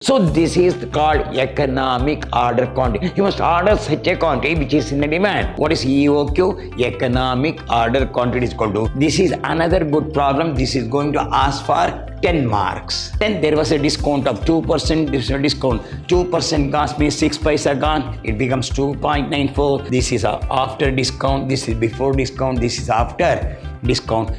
So this is called economic order quantity. You must order such a quantity which is in the demand. What is EOQ? Economic order quantity is called to. This is another good problem. This is going to ask for 10 marks. Then there was a discount of 2%. This is a discount. 2% cost means 6 paisa gone. It becomes 2.94. This is after discount. This is before discount. This is after discount.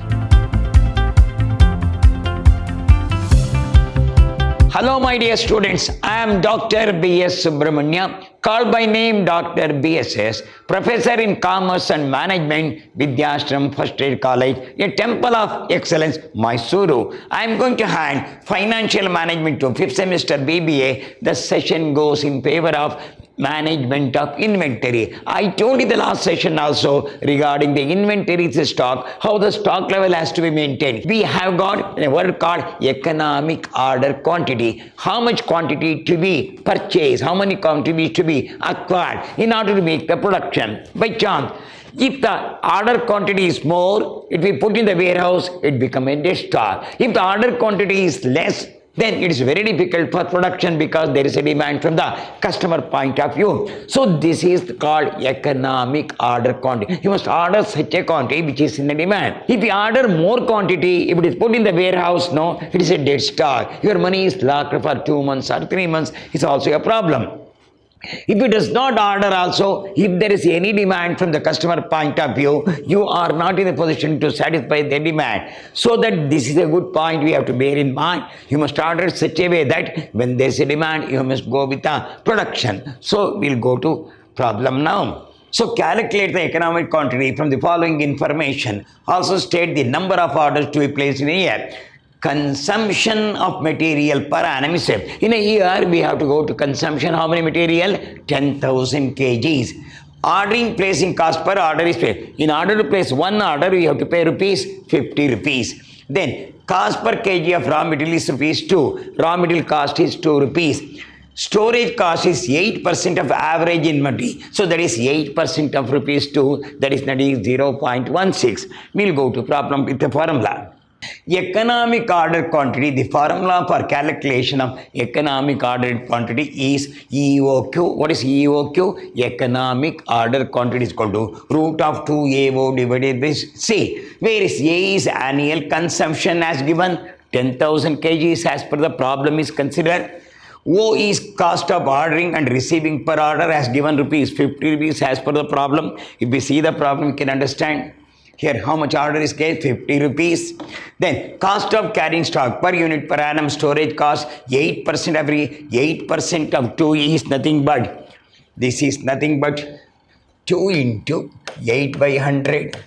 Hello my dear students, I am Dr. B.S. Subramanya, called by name Dr. BSS, Professor in Commerce and Management, Vidyashram First Aid College, a temple of excellence, Mysuru. I am going to hand Financial Management to 5th semester BBA. The session goes in favor of management of inventory. I told you the last session also regarding the inventory stock, how the stock level has to be maintained. We have got a word called economic order quantity. How much quantity to be purchased, how many quantities to be acquired in order to make the production. By chance, if the order quantity is more, it will be put in the warehouse, it becomes a dead stock. If the order quantity is less, then it is very difficult for production because there is a demand from the customer point of view. So this is called economic order quantity. You must order such a quantity which is in the demand. If you order more quantity, if it is put in the warehouse, no, it is a dead stock. Your money is locked for 2 months or 3 months. It's also a problem. If it does not order also, if there is any demand from the customer point of view, you are not in a position to satisfy their demand. So that this is a good point we have to bear in mind. You must order such a way that when there is a demand, you must go with the production. So we'll go to problem now. So calculate the economic quantity from the following information. Also state the number of orders to be placed in a year. Consumption of material per annum is said. In a year, we have to go to consumption. How many material? 10,000 kgs. Ordering, placing cost per order is paid. In order to place one order, we have to pay rupees 50 rupees. Then cost per kg of raw material is rupees 2. Raw material cost is 2 rupees. Storage cost is 8% of average inventory. So that is 8% of rupees 2. That is 0.16. We'll go to problem with the formula. Economic order quantity, the formula for calculation of economic order quantity is EOQ. What is EOQ? Economic order quantity is equal to root of 2AO divided by C, where is A is annual consumption as given 10,000 kgs as per the problem is considered. O is cost of ordering and receiving per order as given rupees 50 rupees as per the problem. If we see the problem, we can understand. Here, how much order is paid? 50 rupees. Then, cost of carrying stock per unit per annum storage cost 8% every 8% of 2 is nothing but, this is nothing but 2 into 8 by 100.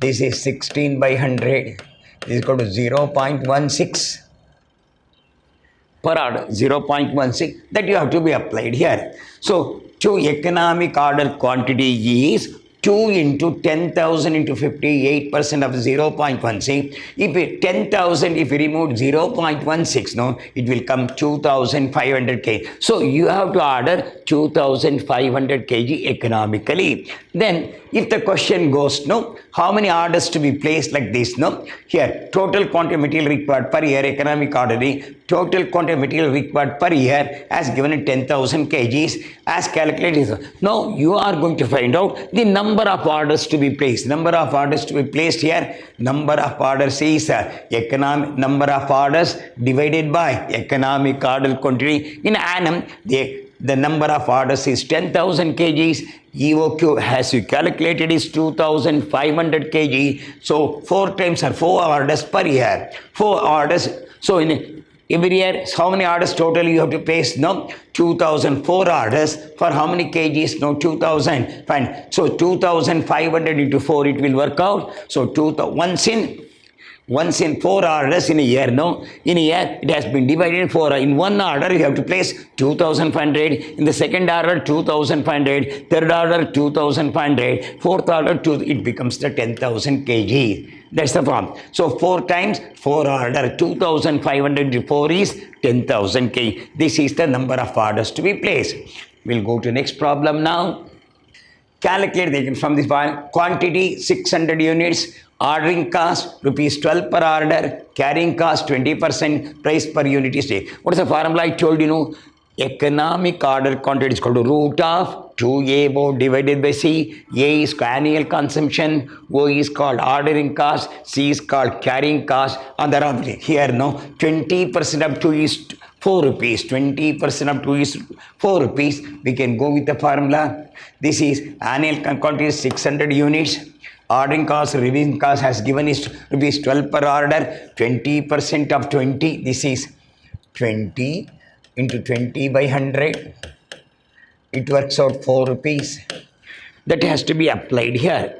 This is 16 by 100. This is equal to 0.16 per order, 0.16. That you have to be applied here. So, to economic order quantity is 2 into 10,000 into 58% of 0.16. If 10,000, if we remove 0.16, no, it will come 2,500 kg. So you have to order 2,500 kg economically. Then if the question goes, no, how many orders to be placed like this, no? Here, total quantity of material required per year, economic ordering, total quantity of material required per year as given in 10,000 kgs as calculated. Now you are going to find out the number of orders to be placed. Number of orders to be placed here, number of orders is economic number of orders divided by economic order quantity in annum. The number of orders is 10,000 kgs. EOQ has you calculated is 2,500 kg. So 4 times or 4 orders per year. 4 orders. So in every year, how many orders total you have to place? No, 2,004 orders. For how many kgs? No, 2,000. Fine. So 2,500 into 4, it will work out. So once in 4 orders in a year, no? In a year, it has been divided in 4. In one order, you have to place 2,500. In the second order, 2,500. Third order, 2,500. Fourth order, it becomes the 10,000 kg. That's the form. So 4 times 4 order, 2,500 to 4 is 10,000 kg. This is the number of orders to be placed. We'll go to next problem now. Calculate from this one, quantity 600 units, Ordering cost rupees 12 per order, carrying cost 20%, price per unit is A. What is the formula I told you? Economic order quantity is called the root of 2A divided by C. A is annual consumption, O is called ordering cost, C is called carrying cost. And there are here 20% of 2 is 4 rupees, 20% of 2 is 4 rupees. We can go with the formula. This is annual quantity is 600 units. Ordering cost, revision cost has given is rupees 12 per order, 20% of 20. This is 20 into 20 by 100. It works out 4 rupees. That has to be applied here.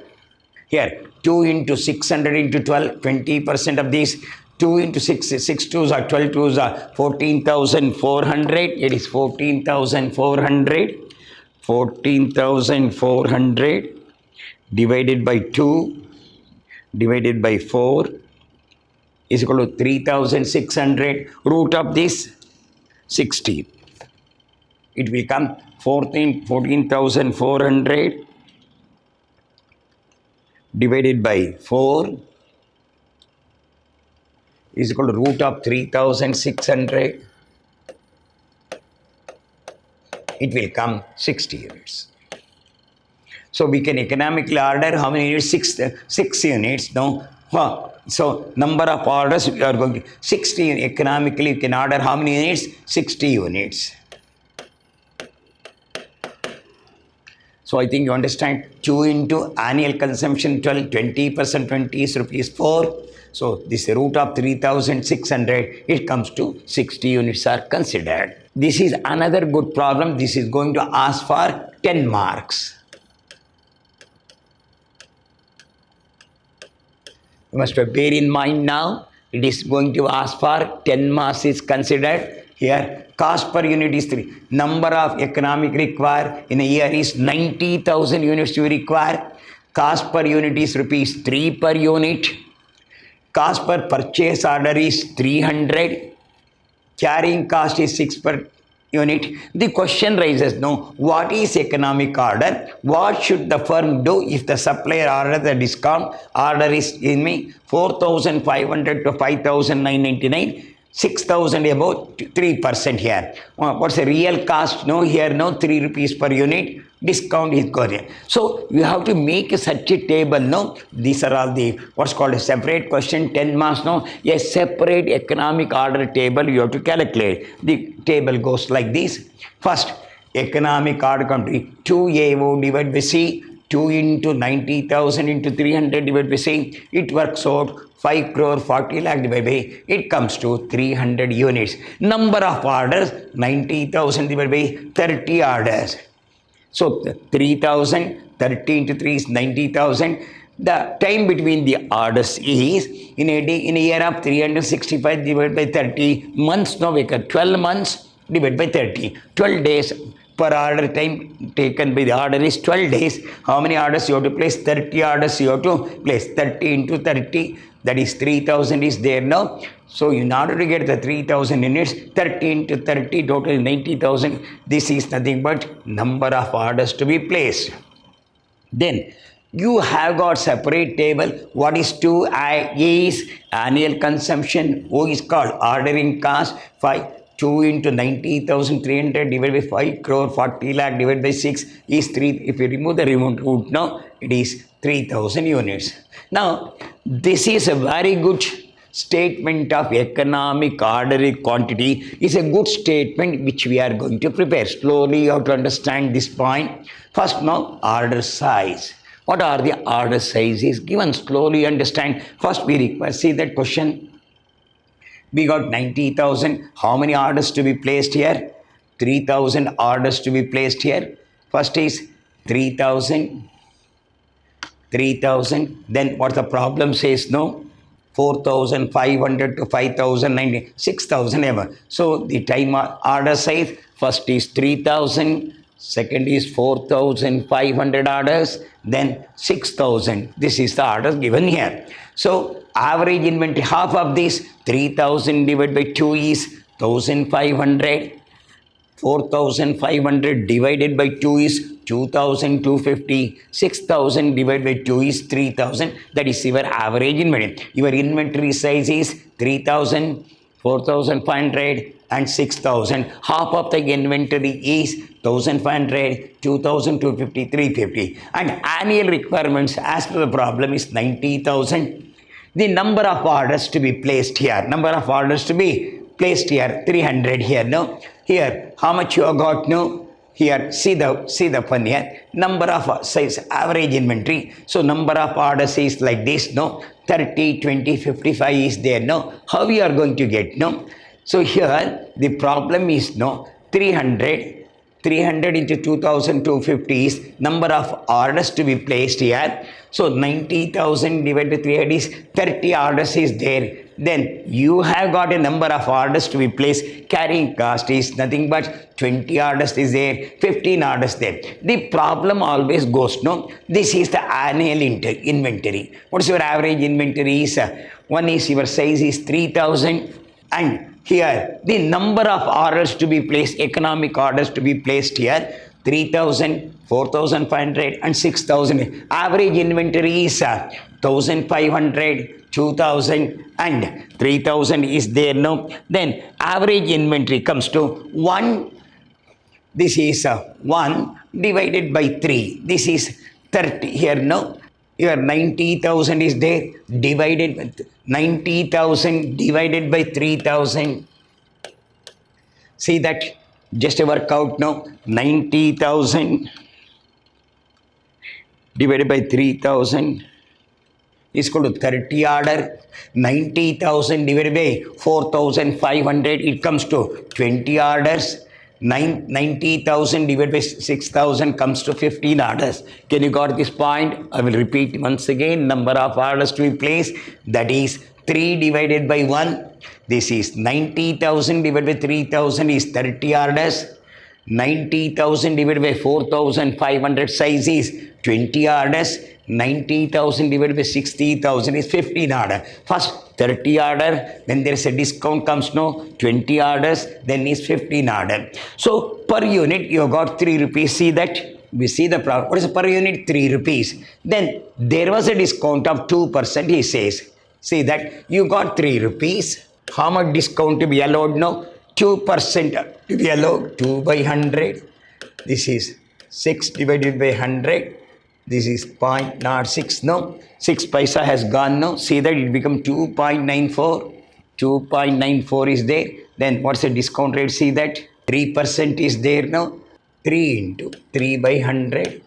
Here, 2 into 600 into 12, 20% of this. 2 into 6, 6 twos are 12 twos are 14,400. It is 14,400. 14,400 divided by 2 divided by 4 is equal to 3,600. Root of this 16. It will come 14,400 divided by 4 is equal to root of 3,600. It will come 60 units. So we can economically order how many units? 6 units. No. So number of orders we are going to 60. Economically you can order how many units? 60 units. So I think you understand. 2 into annual consumption 12, 20% 20 is rupees 4. So this root of 3,600, it comes to 60 units are considered. This is another good problem. This is going to ask for 10 marks. You must bear in mind now, it is going to ask for 10 marks is considered. Here, cost per unit is 3. Number of economic required in a year is 90,000 units you require. Cost per unit is rupees 3 per unit. Cost per purchase order is 300. Carrying cost is 6 per unit. The question raises, no, what is economic order? What should the firm do if the supplier order the discount order is in me 4,500 to 5,999, 6,000 above 3% here. What's the real cost? No, here no 3 rupees per unit. Discount is going. So you have to make such a table. No, these are all the what's called a separate question, 10 marks. No, a separate economic order table you have to calculate. The table goes like this. First, economic order country 2AO divided by C. 2 into 90,000 into 300 divided by C. It works out 5 crore 40 lakh divided by, it comes to 300 units. Number of orders 90,000 divided by 30 orders. So 3,000, 30 into 3 is 90,000. The time between the orders is in a day, in a year of 365 divided by 30 months. Now we can 12 months divided by 30. 12 days per order time taken by the order is 12 days. How many orders you have to place? 30 orders you have to place. 30 into 30, that is 3,000 is there now. So in order to get the 3,000 units, 30 into 30, total 90,000. This is nothing but number of orders to be placed. Then you have got separate table. What is 2A is annual consumption. O is called ordering cost. 2 into 90,300 divided by 5 crore 40 lakh divided by 6 is 3. If you remove the remote root now, it is 3,000 units. Now, this is a very good statement of economic order quantity. Is a good statement which we are going to prepare. Slowly you have to understand this point. First now, order size. What are the order sizes given? Slowly understand. First we require, see that question. We got 90,000. How many orders to be placed here? 3,000 orders to be placed here. First is 3,000. 3,000. Then what the problem says? No. 4,500 to 5,090, 6,000 ever. So the time order size, first is 3,000, second is 4,500 orders, then 6,000. This is the order given here. So average inventory, half of this 3,000 divided by 2 is 1,500. 4,500 divided by 2 is 2,250. 6,000 divided by 2 is 3,000. That is your average inventory. Your inventory size is 3,000, 4,500 and 6,000. Half of the inventory is 1,500, 2,250, 350. And annual requirements as per the problem is 90,000. The number of orders to be placed here. Number of orders to be placed here. 300 here. No. Here, how much you have got? No. Here, see the fun here. Number of size average inventory. So number of orders is like this. No. 30, 20, 55 is there. No. How we are going to get? No. So here the problem is no 300 into 2,250 is number of orders to be placed here. So 90,000 divided by 300 is 30 orders is there. Then you have got a number of orders to be placed. Carrying cost is nothing but 20 orders is there, 15 orders there. The problem always goes no. This is the annual inventory. What's your average inventory is? One is your size is 3,000 and here the number of orders to be placed, economic orders to be placed here 3,000, 4,500 and 6,000. Average inventory is 1,500, 2,000 and 3,000 is there. No. Then average inventory comes to 1. This is 1 divided by 3. This is 30 here. No. Your 90,000 is there divided by 90,000 divided by 3,000. See that just work out now. 90,000 divided by 3,000 is equal to 30 order. 90,000 divided by 4,500 it comes to 20 orders. 90,000 divided by 6,000 comes to 15 orders. Can you got this point? I will repeat once again. Number of orders to be placed, that is 3 divided by 1. This is 90,000 divided by 3,000 is 30 orders. 90,000 divided by 4,500 size is 20 orders. 90,000 divided by 60,000 is 15 order. First 30 order, then there is a discount comes no 20 orders, then is 15 order. So per unit you have got 3 rupees. See that? We see the problem. What is per unit? 3 rupees. Then there was a discount of 2%, he says. See that? You got 3 rupees. How much discount to be allowed now? 2% to be allowed. 2 by 100. This is 6 divided by 100. This is 0.06 now. 6 paisa has gone now. See that it become 2.94. 2.94 is there. Then what's the discount rate? See that 3% is there now. 3 into 3 by 100.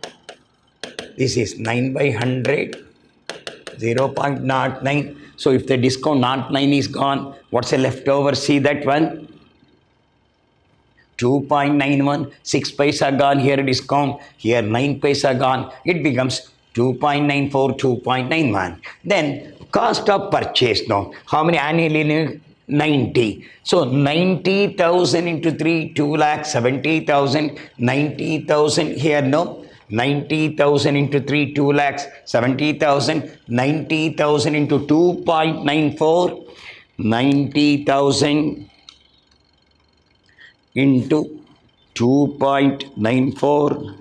This is 9 by 100. 0.09. So if the discount 0.9 is gone, what's the leftover? See that one. 2.91, 6 paisa gone, here discount, here 9 paisa gone, it becomes 2.94, 2.91. Then cost of purchase now, how many annually? 90. So 90,000 into 3, 2,70,000, 90,000 here no. 90,000 into 3, 2,70,000, 90,000 into 2.94, 90,000 into 2.94,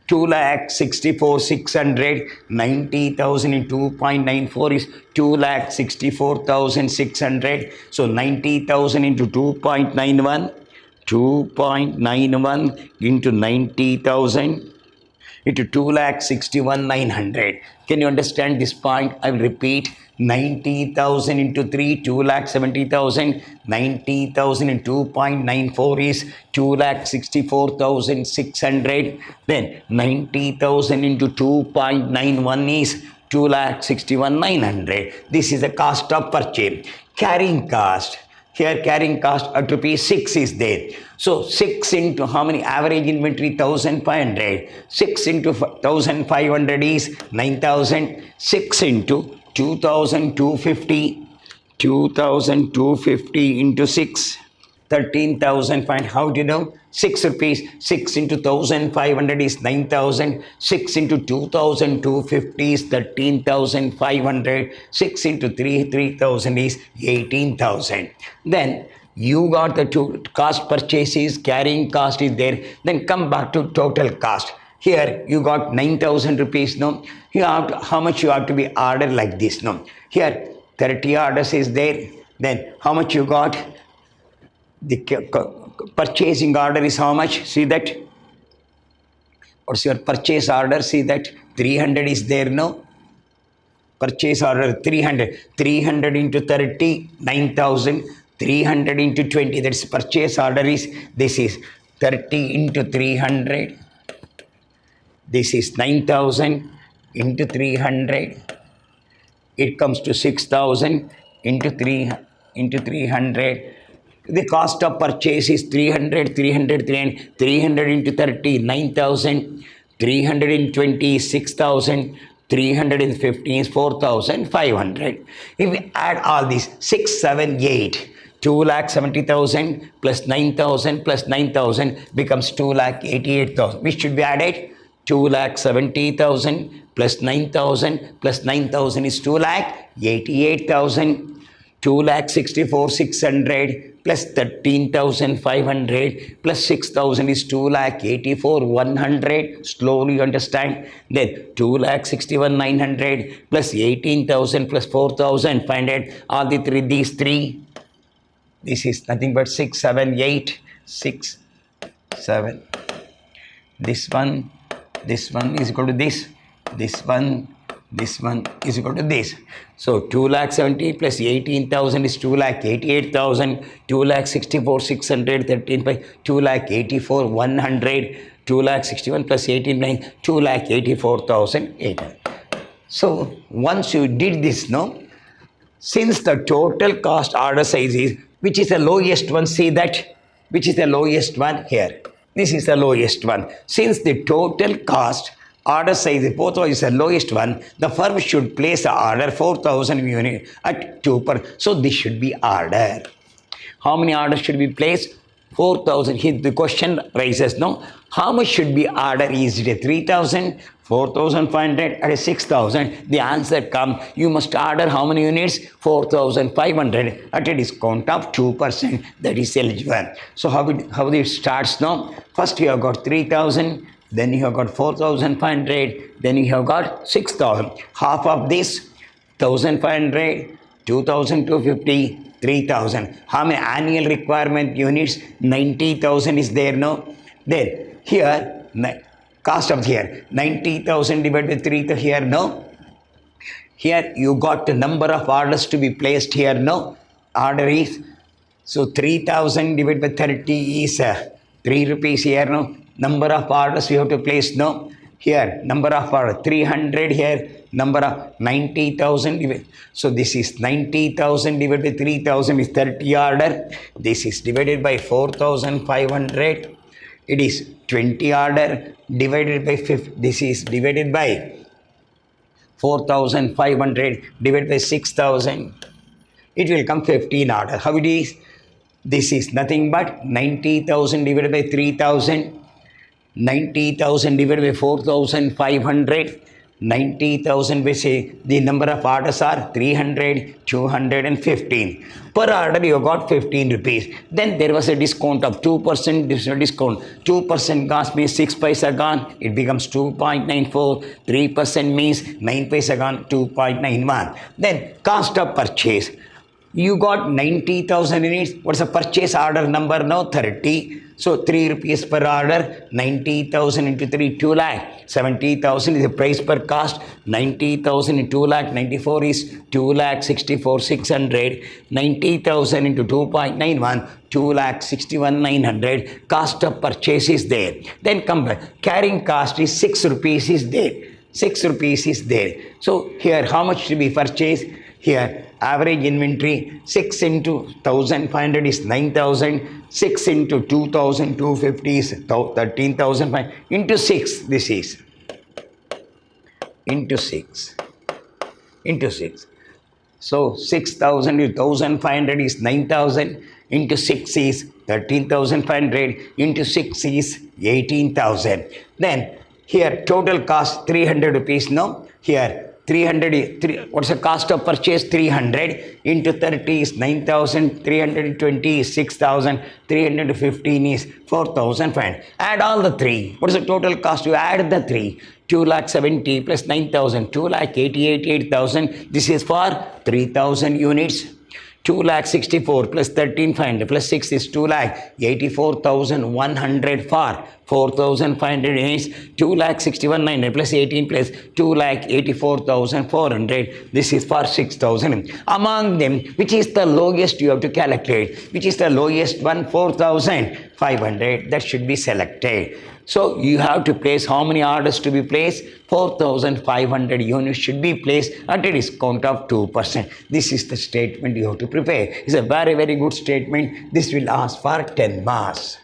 2,64,600. 90,000 into 2.94 is 2,64,600. So 90,000 into 2.91, 2.91 into 90,000 into 2,61,900. Can you understand this point? I will repeat. 90,000 into 3, 2,70,000. 90,000 into 2.94 is 2,64,600. Then 90,000 into 2.91 is 2,61,900. This is the cost of purchase. Carrying cost. Here carrying cost at rupees 6 is there. So 6 into how many? Average inventory 1,500. 6 into 1,500 is 9,000. 6 into 2,250. 2,250 into 6. 13,000. How do you know? 6 rupees. 6 into 1,500 is 9,000. 6 into 2,250 is 13,500. 6 into 3,000 is 18,000. Then You got the cost purchases, carrying cost is there. Then come back to total cost. Here you got 9,000 rupees. No, you have to, how much you have to be ordered like this. No, here 30 orders is there. Then how much you got? The purchasing order is how much? See that. What's your purchase order? See that 300 is there. No. Purchase order 300. 300 into 30, 9,000. 300 into 20, that's purchase order is, this is 30 into 300. This is 9,000 into 300. It comes to 6,000 into 300. The cost of purchase is 300, 300, 300, 300 into 30, 9,000. 320 is 6,000. 315 is 4,500. If we add all these 6, 7, 8, 2,70,000 plus 9,000 plus 9,000 becomes 2,88,000. Which should be added? 2,70,000 plus 9,000 plus 9,000 is 2,88,000. 2,64,600 plus 13,500 plus 6,000 is 2,84,100. Slowly understand. Then 2,61,900 plus 18,000 plus 4,500. All the three, these three. This is nothing but 6, 7, 8, 6, 7. This one is equal to this. This one is equal to this. So 2,70,000 plus 18,000 is 2,88,000. 2,64,600, 13 by 2,84,100. 2,61,000 plus 18,900, 2,84,800. So once you did this, no, since the total cost order size is, which is the lowest one, see that, which is the lowest one here. This is the lowest one. Since the total cost order size, both is the lowest one, the firm should place the order 4,000 unit at 2 per. So this should be order. How many orders should be placed? 4,000. Here the question rises, no? How much should be order? Is it a 3,000, 4,500, or a 6,000? The answer comes, you must order how many units? 4,500 at a discount of 2%. That is eligible. So how it starts now? First you have got 3,000, then you have got 4,500, then you have got 6,000. Half of this, 1,500, 2,250, 3,000. How many annual requirement units? 90,000 is there, no? Then here, cost of here, 90,000 divided by 3,000 here, no? Here you got the number of orders to be placed here, no? Order is, so 3,000 divided by 30 is 3 rupees here, no? Number of orders you have to place, no? Here, number of orders, 300 here, number of 90,000. So this is 90,000 divided by 3,000 is 30 order. This is divided by 4,500. It is 20 order divided by 50. This is divided by 4,500 divided by 6,000. It will come 15 order. How it is? This is nothing but 90,000 divided by 3,000. 90,000 divided by 4,500. 90,000 by say the number of orders are 300, 215. Per order you got 15 rupees. Then there was a discount of 2%. Discount 2% cost means 6 paisa gone. It becomes 2.94. 3% means 9 paisa gone. 2.91. Then cost of purchase. You got 90,000 units. What's the purchase order number now? 30. So 3 rupees per order. 90,000 into 3, 2 lakh. 70,000 is the price per cost. 90,000 into 2 lakh. 94 is 2 lakh 64,600. 90,000 into 2.91. 2 lakh 61,900. Cost of purchase is there. Then come back. Carrying cost is 6 rupees is there. 6 rupees is there. So here how much to be purchased? Here average inventory 6 into 1,500 is 9,000. 6 into 2,250 is 13,500 into 6. This is into 6. So 6,000 into 1,500 is 9,000. Into 6 is 13,500. Into 6 is 18,000. Then here total cost 300 rupees. No, here what's the cost of purchase? 300 into 30 is 9,000, 320 is 6,000, 315 is 4,500. Add all the three. What is the total cost? You add the three. 2,70,000 plus 9,000, 2,88,800. This is for 3,000 units. 2,64,000 plus 13,500 plus 6 is 2,84,100 for 4,500 units. 2,61,900 plus 18 plus 2,84,400. This is for 6,000. Among them, which is the lowest you have to calculate? Which is the lowest one? 4,500. That should be selected. So you have to place how many orders to be placed? 4,500 units should be placed at a discount of 2%. This is the statement you have to prepare. It's a very, very good statement. This will ask for 10 marks.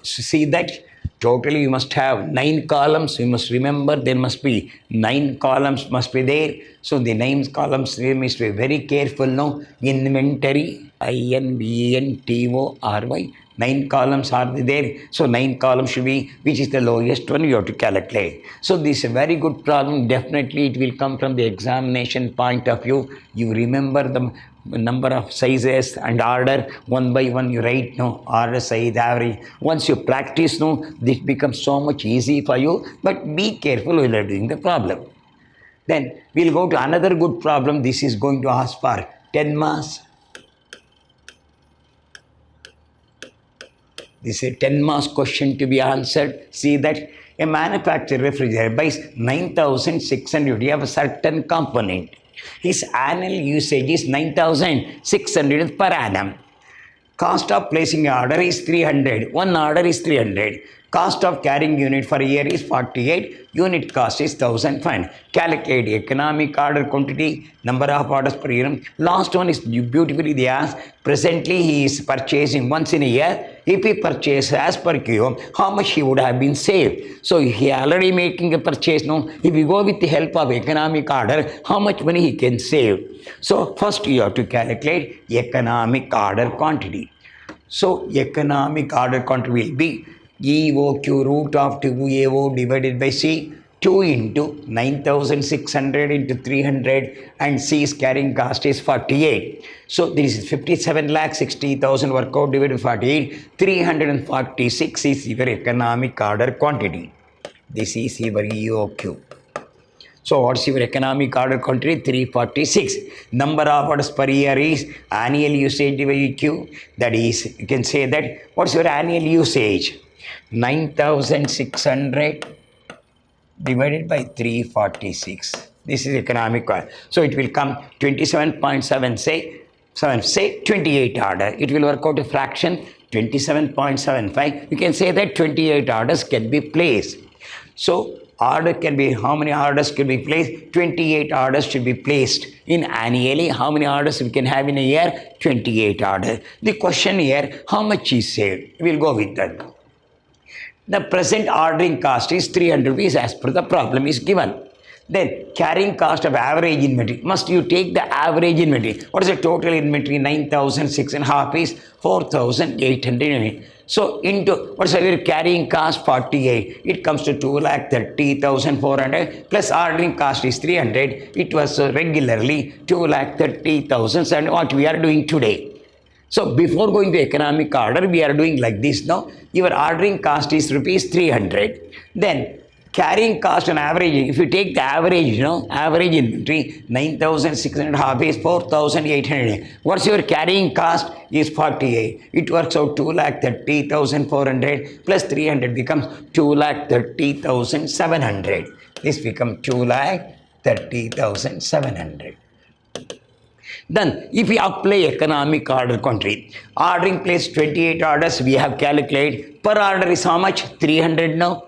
See that totally you must have 9 columns. You must remember there must be 9 columns must be there. So the 9 columns we must be very careful now. Inventory, INVENTORY. 9 columns are there. So 9 columns should be, which is the lowest one you have to calculate. So this is a very good problem. Definitely it will come from the examination point of view. You remember the number of sizes and order one by one you write order, size, average. Once you practice this becomes so much easy for you, but be careful while you're doing the problem. Then we'll go to another good problem. This is going to ask for 10 marks. This is a 10 marks question to be answered. See that a manufacturer refrigerator buys 9,600. You have a certain component. His annual usage is 9,600 per annum. Cost of placing an order is 300. One order is 300. Cost of carrying unit for a year is 48. Unit cost is 1,005. Calculate economic order quantity, number of orders per year. Last one is beautifully they ask. Presently he is purchasing once in a year. If he purchases as per Q, how much he would have been saved? So he already making a purchase now. If you go with the help of economic order, how much money he can save? So first you have to calculate economic order quantity. So economic order quantity will be EOQ root of 2AO divided by C, 2 into 9,600 into 300, and C's carrying cost is 48. So this is 57,60,000 work out divided by 48. 346 is your economic order quantity. This is your EOQ. So what's your economic order quantity? 346. Number of orders per year is annual usage divided by Q. That is, you can say that what's your annual usage? 9,600 divided by 346. This is economic order. So it will come 27.7 say 28 order. It will work out a fraction 27.75. You can say that 28 orders can be placed. So order can be, how many orders can be placed? 28 orders should be placed in annually. How many orders we can have in a year? 28 orders. The question here, how much is saved? We will go with that. The present ordering cost is 300 rupees as per the problem is given. Then carrying cost of average inventory. Must you take the average inventory? What is the total inventory? 9,600 is 4,800. So into what's your carrying cost? 48. It comes to 2,30,400 plus ordering cost is 300. It was regularly 2,30,000 and what we are doing today. So before going to economic order, we are doing like this now. Your ordering cost is rupees 300. Then carrying cost on average, if you take the average, average inventory, 9,600 is 4,800. What's your carrying cost? Is 48. It works out 2,30,400 plus 300 becomes 2,30,700. This becomes 2,30,700. Then if we apply economic order quantity, ordering place 28 orders, we have calculated per order is how much? 300 now.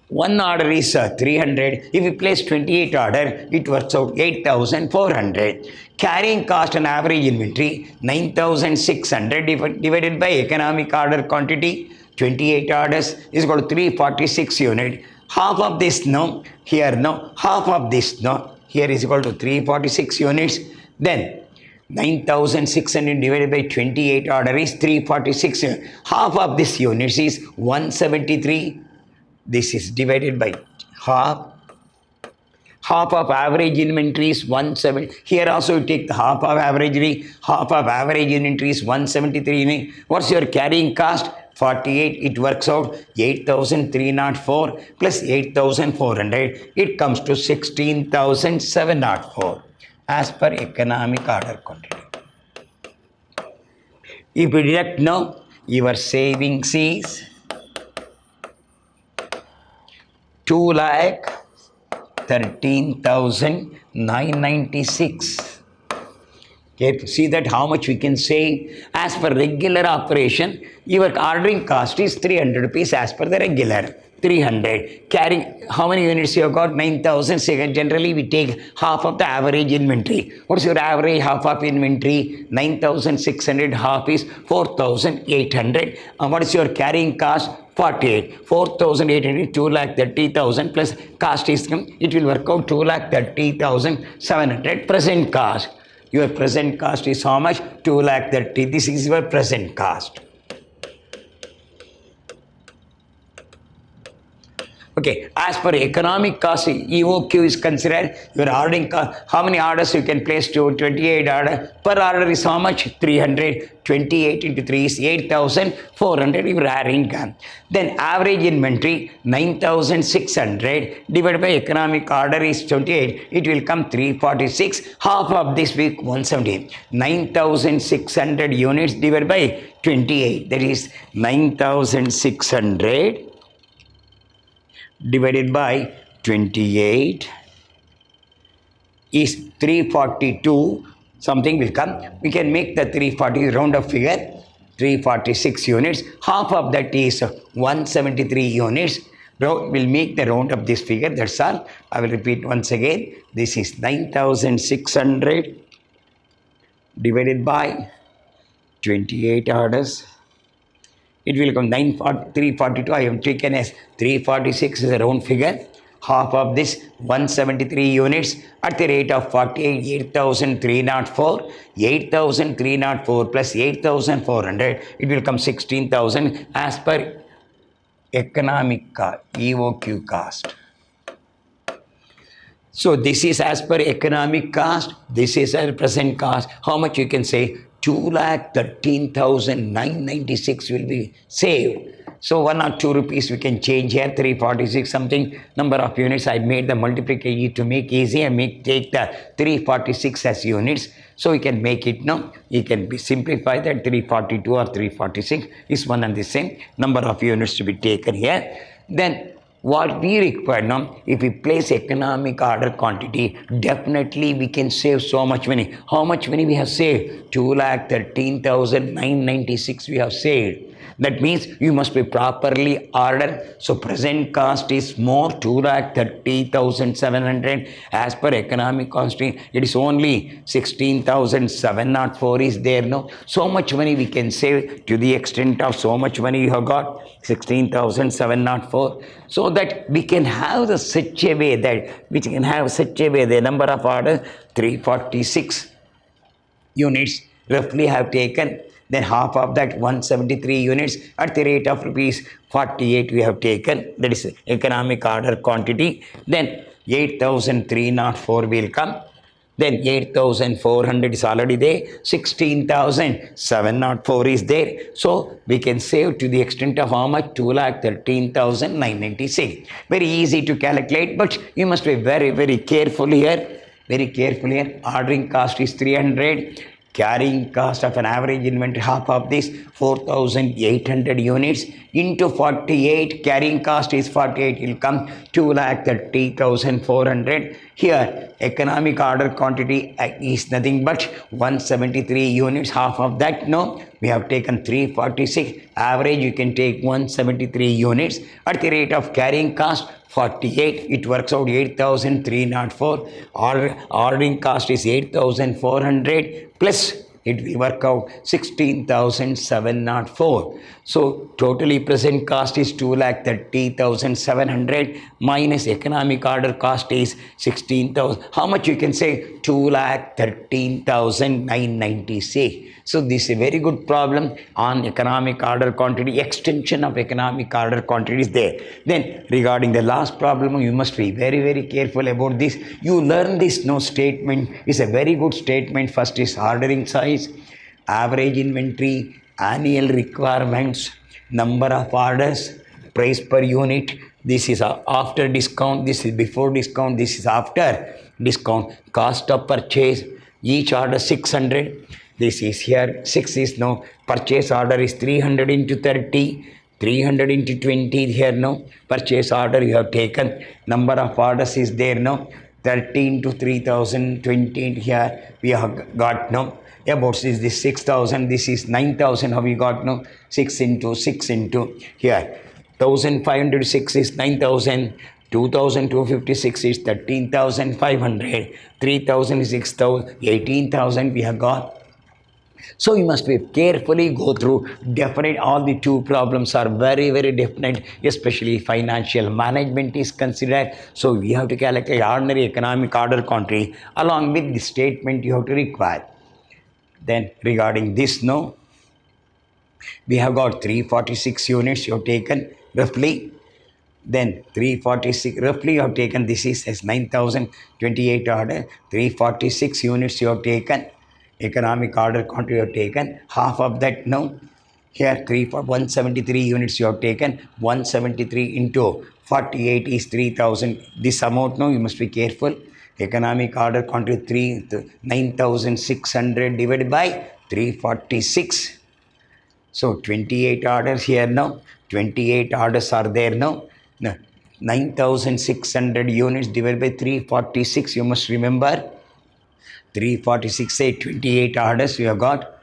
One order is 300. If we place 28 order, it works out 8,400. Carrying cost on average inventory 9,600 divided by economic order quantity 28 orders is equal to 346 unit. Half of this now, here now, half of this now, here is equal to 346 units. Then 9,600 divided by 28 order is 346. Half of this units is 173. This is divided by half. Half of average inventory is 170. Here also you take the half of average. Half of average inventory is 173. What's your carrying cost? 48. It works out 8,304 plus 8,400. It comes to 16,704 as per economic order quantity. If you deduct now, your savings is 2,13,996. Okay, see that how much we can save. As per regular operation, your ordering cost is 300 rupees as per the regular. 300. Carrying, how many units you have got? 9,000. Generally, we take half of the average inventory. What's your average half of inventory? 9,600. Half is 4,800. What is your carrying cost? 48. 4,800, 2,30,000 plus cost is, it will work out 2,30,700. Present cost. Your present cost is how much? 2,30,000. This is your present cost. Okay, as per economic cost, EOQ is considered your ordering cost. How many orders you can place to 28 order? Per order is how much? 300. 28 into 3 is 8,400 your income. Then average inventory 9,600 divided by economic order is 28. It will come 346. Half of this week 170. 9,600 units divided by 28. That is 9,600. Divided by 28 is 342. Something will come. We can make the 340 round of figure. 346 units. Half of that is 173 units. We'll make the round of this figure. That's all. I will repeat once again. This is 9,600 divided by 28 orders. It will come 342. I have taken as 346 is a round figure. Half of this 173 units at the rate of 48, 8,304. 8,304 plus 8,400. It will come 16,000 as per economic cost, EOQ cost. So this is as per economic cost. This is a present cost. How much you can say? 2,13,996 will be saved. So 1 or 2 rupees we can change here. 346 something number of units. I made the multiplication to make easy. I take the 346 as units. So we can make it now. You can simplify that 342 or 346 is one and the same number of units to be taken here. Then what we require now, if we place economic order quantity, definitely we can save so much money. How much money we have saved? 2,13,996 we have saved. That means you must be properly ordered. So present cost is more, 2,30,700 as per economic cost. It is only 16,704 is there now. So much money we can save to the extent of so much money you have got, 16,704. So that we can have the such a way that the number of orders 346 units roughly have taken. Then half of that 173 units at the rate of rupees 48 we have taken. That is economic order quantity. Then 8,304 will come. Then 8,400 is already there. 16,704 is there. So we can save to the extent of how much? 2,13,996. Very easy to calculate, but you must be very, very careful here. Very careful here. Ordering cost is 300. Carrying cost of an average inventory, half of this 4,800 units into 48. Carrying cost is 48. It will come 2,30,400. Here economic order quantity is nothing but 173 units. Half of that, no, we have taken 346. Average you can take 173 units at the rate of carrying cost 48. It works out 8,304. Ordering cost is 8,400 plus it will work out 16,704. So totally present cost is 2,30,700 minus economic order cost is 16,000. How much you can say? 2,13,996. So this is a very good problem on economic order quantity. Extension of economic order quantity is there. Then regarding the last problem, you must be very careful about this. You learn this statement is a very good statement. First is ordering size, average inventory, annual requirements, number of orders, price per unit. This is after discount, this is before discount, this is after discount. Cost of purchase, each order 600. This is here 6 is now purchase order is 300 into 30, 300 into 20 here now. Purchase order you have taken. Number of orders is there now. 30 into 3020 here we have got now. About this 6,000, this is 9,000. How we got now? 6 into here. 1,506 is 9,000. 2,256 is 13,500. 3,000 is 6,000. 18,000 we have got. So you must be carefully go through definite. All the two problems are very definite, especially financial management is considered. So we have to calculate ordinary economic order quantity along with the statement you have to require. Then regarding this now, we have got 346 units you have taken roughly. Then 346 roughly you have taken. This is as 9,028 order. 346 units you have taken. Economic order quantity you have taken. Half of that now. Here 173 units you have taken. 173 into 48 is 3,000. This amount now you must be careful. Economic order quantity 9,600 divided by 346. So 28 orders here now. 28 orders are there now. 9,600 units divided by 346. You must remember. 346 say 28 orders you have got.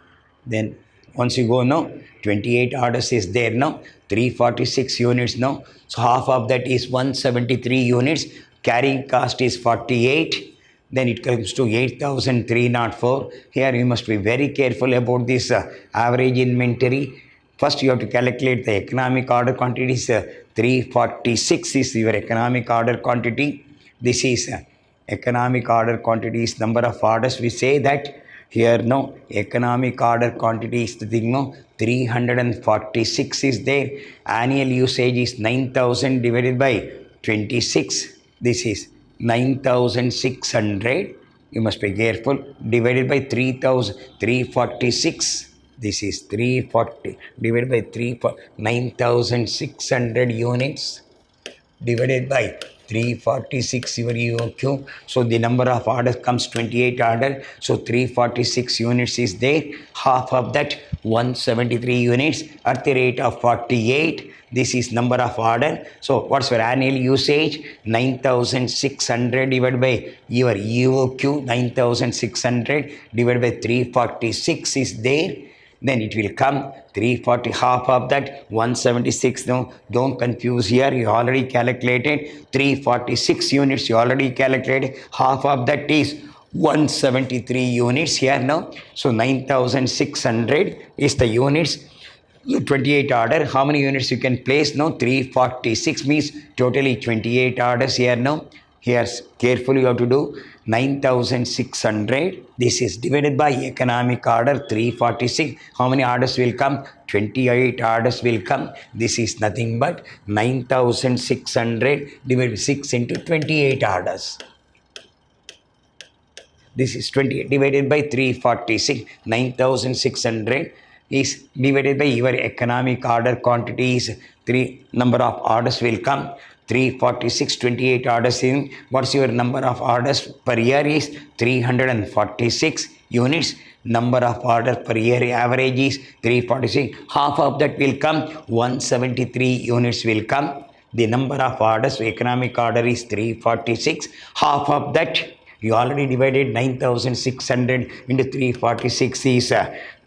Then once you go now, 28 orders is there now. 346 units now. So half of that is 173 units. Carrying cost is 48. Then it comes to 8,304. Here you must be very careful about this average inventory. First you have to calculate the economic order quantity is 346 is your economic order quantity. This is economic order quantity is number of orders. We say that here now economic order quantity is the thing now. 346 is there. Annual usage is 9,000 divided by 26. This is 9,600. You must be careful. Divided by 346. This is 340 divided by 9,600 units divided by 346 your EOQ. So the number of orders comes 28 order. So 346 units is there. Half of that 173 units at the rate of 48. This is number of order. So what's your annual usage? 9,600 divided by your EOQ. 9,600 divided by 346 is there. Then it will come 340, half of that 176. No, don't confuse here. You already calculated 346 units. You already calculated. Half of that is 173 units here now. So 9,600 is the units. 28 order. How many units you can place now? 346 means totally 28 orders here now. Here carefully you have to do 9,600. This is divided by economic order 346. How many orders will come? 28 orders will come. This is nothing but 9,600 divided by 6 into 28 orders. This is 28 divided by 346. 9,600 is divided by your economic order quantity is 3 number of orders will come. 346, 28 orders in. What's your number of orders per year is 346 units. Number of orders per year average is 346. Half of that will come. 173 units will come. The number of orders, economic order is 346. Half of that you already divided 9,600 into 346 is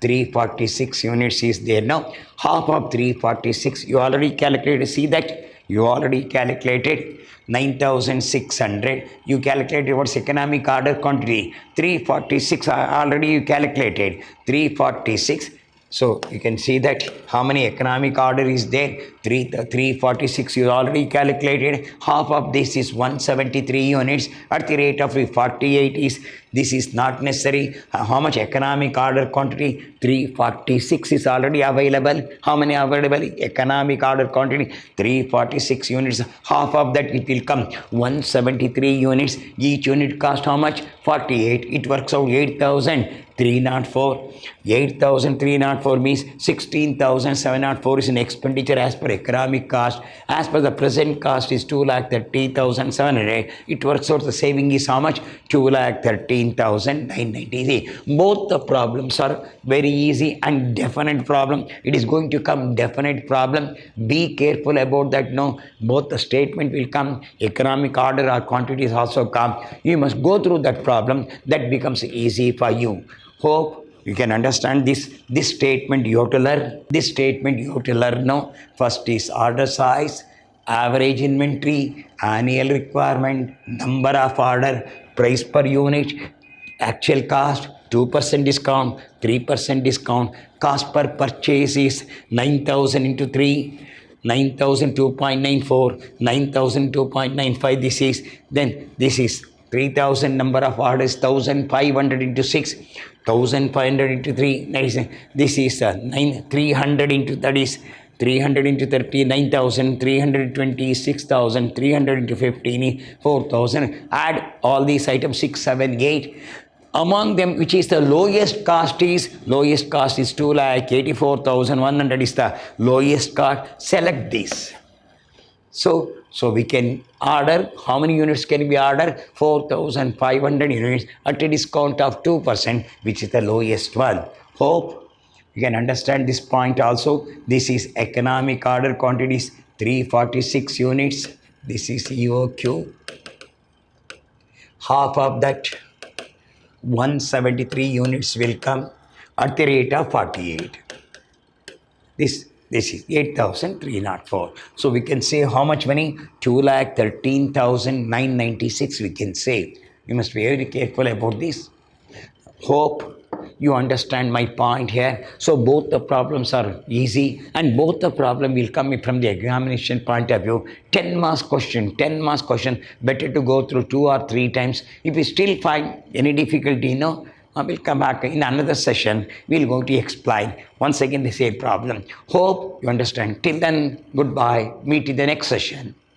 346 units is there now. Half of 346 you already calculated. See that you already calculated 9,600. You calculated what's economic order quantity. 346 already you calculated. 346. So you can see that how many economic order is there. 346 you already calculated. Half of this is 173 units at the rate of 48 is. This is not necessary. How much economic order quantity? 346 is already available. How many available? Economic order quantity 346 units. Half of that it will come 173 units. Each unit cost how much? 48. It works out 8,304. 8,304 means 16,704 is an expenditure as per economic cost. As per the present cost is 2,30,700. It works out the saving is how much? 2,13,993. Both the problems are very easy and definite problem. It is going to come definite problem. Be careful about that. No, both the statement will come. Economic order or quantities also come. You must go through that problem. That becomes easy for you. Hope you can understand this statement you have to learn. This statement you have to learn now. First is order size, average inventory, annual requirement, number of order, price per unit, actual cost, 2% discount, 3% discount, cost per purchase is 9,000 into 3, 9,000 2.94, 9,000 2.95 this is, then this is 3,000 number of orders, 1,500 into 6, 1,500 into 3, that is, this is 300 into, that is 300 into 30, 9,000, 320, 6,000, 300 into 15, 4,000. Add all these items, 6, 7, 8. Among them, which is the lowest cost is 2,84,100 is the lowest cost. Select this. So we can order, how many units can we order? 4,500 units at a discount of 2%, which is the lowest one. Hope you can understand this point also. This is economic order quantities, 346 units. This is EOQ. Half of that, 173 units will come at the rate of 48. This is 8,304. So we can save how much money? 2,13,996 we can save. You must be very careful about this. Hope you understand my point here. So both the problems are easy and both the problem will come from the examination point of view. 10 marks question. Better to go through 2 or 3 times. If you still find any difficulty, I will come back in another session. We'll go to explain once again the same problem. Hope you understand. Till then, goodbye. Meet in the next session.